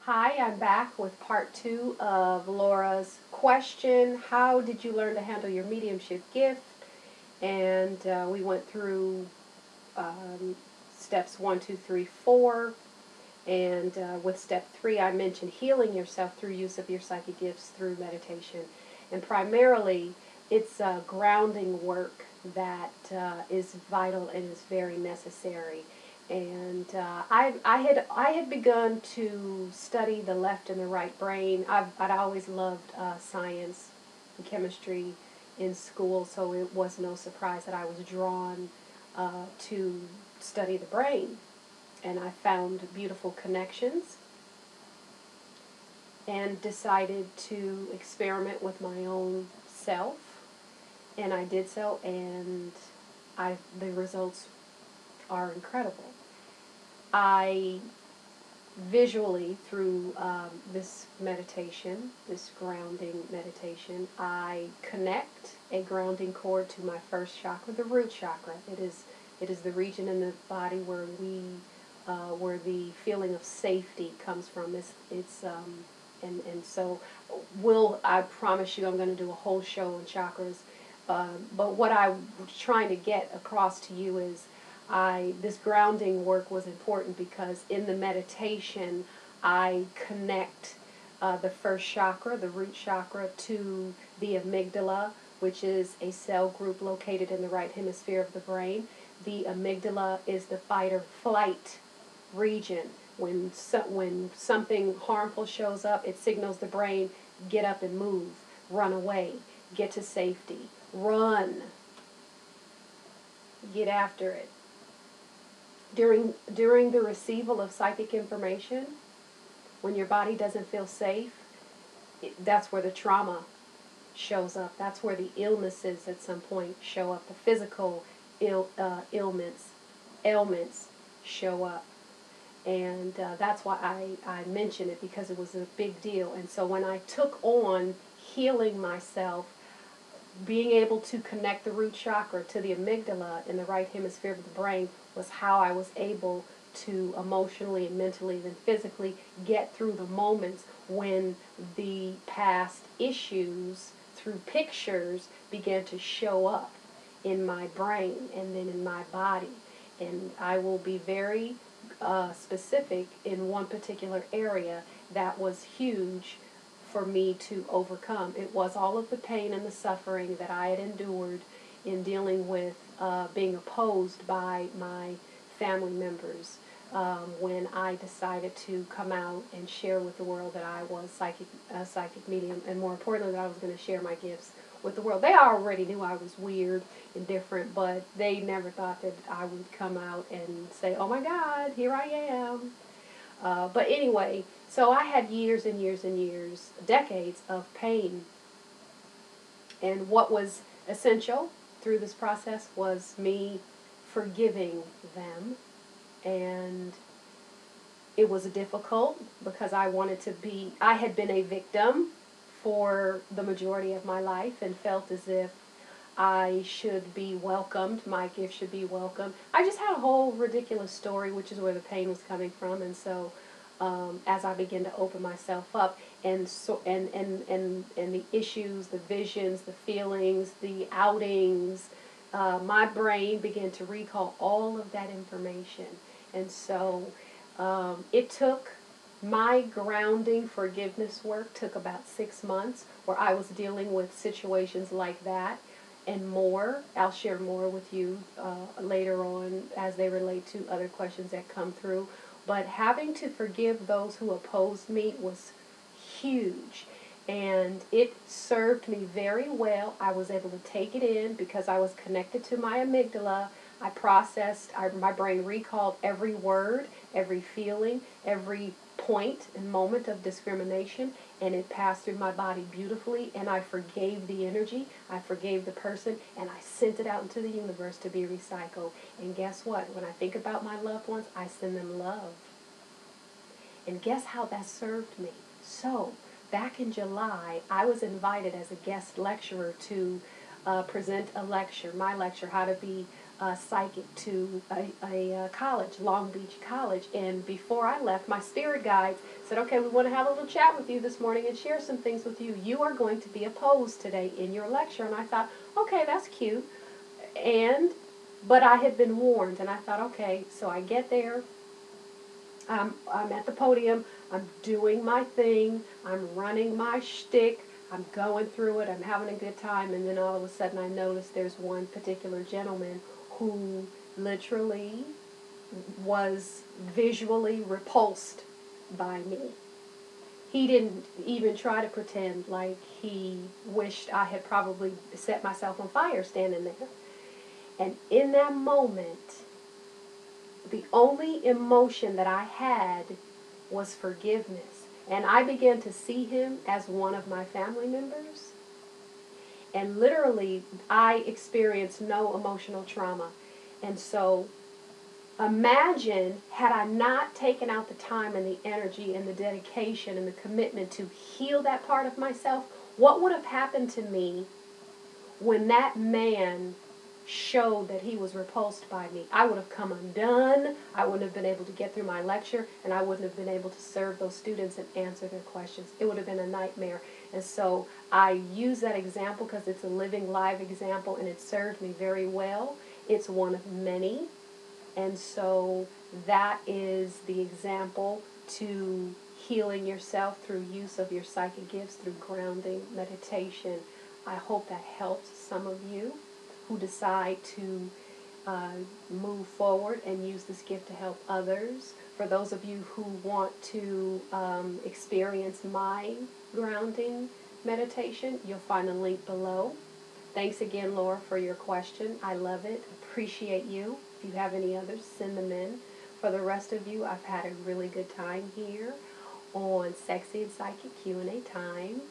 Hi, I'm back with part two of Laura's question. How did you learn to handle your mediumship gift? And we went through um, steps 1, 2, 3, 4. And with step 3, I mentioned healing yourself through use of your psychic gifts through meditation. And primarily, it's grounding work that is vital and is very necessary. And I had begun to study the left and the right brain. I'd always loved science and chemistry in school, so it was no surprise that I was drawn to study the brain. And I found beautiful connections and decided to experiment with my own self. And I did so, and the results are incredible. I visually, through this meditation, this grounding meditation, I connect a grounding cord to my first chakra, the root chakra. It is the region in the body where the feeling of safety comes from. And so I promise you I'm going to do a whole show on chakras. But what I was trying to get across to you is this grounding work was important because in the meditation I connect the first chakra, the root chakra, to the amygdala, which is a cell group located in the right hemisphere of the brain. The amygdala is the fight or flight region. When something harmful shows up, it signals the brain, get up and move, run away, get to safety, run, get after it. During the receival of psychic information, when your body doesn't feel safe, that's where the trauma shows up. That's where the illnesses at some point show up. The physical ailments show up. And that's why I mention it, because it was a big deal. And so when I took on healing myself, being able to connect the root chakra to the amygdala in the right hemisphere of the brain was how I was able to emotionally and mentally and physically get through the moments when the past issues through pictures began to show up in my brain and then in my body. And I will be very specific in one particular area that was huge for me to overcome. It was all of the pain and the suffering that I had endured in dealing with being opposed by my family members when I decided to come out and share with the world that I was a psychic medium, and more importantly, that I was going to share my gifts with the world. They already knew I was weird and different, but they never thought that I would come out and say, oh my God, here I am. But anyway, so I had years and years and years, decades of pain. And what was essential through this process was me forgiving them. And it was difficult because I had been a victim for the majority of my life and felt as if I should be welcomed, my gift should be welcomed. I just had a whole ridiculous story, which is where the pain was coming from. And so as I began to open myself up, and the issues, the visions, the feelings, the outings, my brain began to recall all of that information. And so it took my grounding forgiveness work took about 6 months, where I was dealing with situations like that and more. I'll share more with you later on as they relate to other questions that come through. But having to forgive those who opposed me was huge. And it served me very well. I was able to take it in because I was connected to my amygdala. I processed, my brain recalled every word, every feeling, every point and moment of discrimination, and it passed through my body beautifully, and I forgave the energy, I forgave the person, and I sent it out into the universe to be recycled. And guess what? When I think about my loved ones, I send them love. And guess how that served me? So, back in July, I was invited as a guest lecturer to present a lecture, my lecture, How to Be psychic to a college, Long Beach College. And before I left, my spirit guides said, okay, we want to have a little chat with you this morning and share some things with you. You are going to be opposed today in your lecture. And I thought, okay, that's cute. But I had been warned, and I thought, okay, so I get there. I'm at the podium. I'm doing my thing. I'm running my shtick. I'm going through it. I'm having a good time. And then all of a sudden I notice there's one particular gentleman who literally was visually repulsed by me. He didn't even try to pretend like he wished I had probably set myself on fire standing there. And in that moment, the only emotion that I had was forgiveness. And I began to see him as one of my family members. And literally, I experienced no emotional trauma. And so, imagine had I not taken out the time and the energy and the dedication and the commitment to heal that part of myself, what would have happened to me when that man showed that he was repulsed by me? I would have come undone. I wouldn't have been able to get through my lecture, and I wouldn't have been able to serve those students and answer their questions. It would have been a nightmare. And so I use that example because it's a living, live example, and it served me very well. It's one of many. And so that is the example to healing yourself through use of your psychic gifts, through grounding, meditation. I hope that helps some of you who decide to move forward and use this gift to help others. For those of you who want to experience my grounding meditation, you'll find a link below. Thanks again, Laura, for your question. I love it. Appreciate you. If you have any others, send them in. For the rest of you, I've had a really good time here on Sexy and Psychic Q&A time.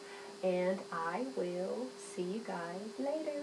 And I will see you guys later.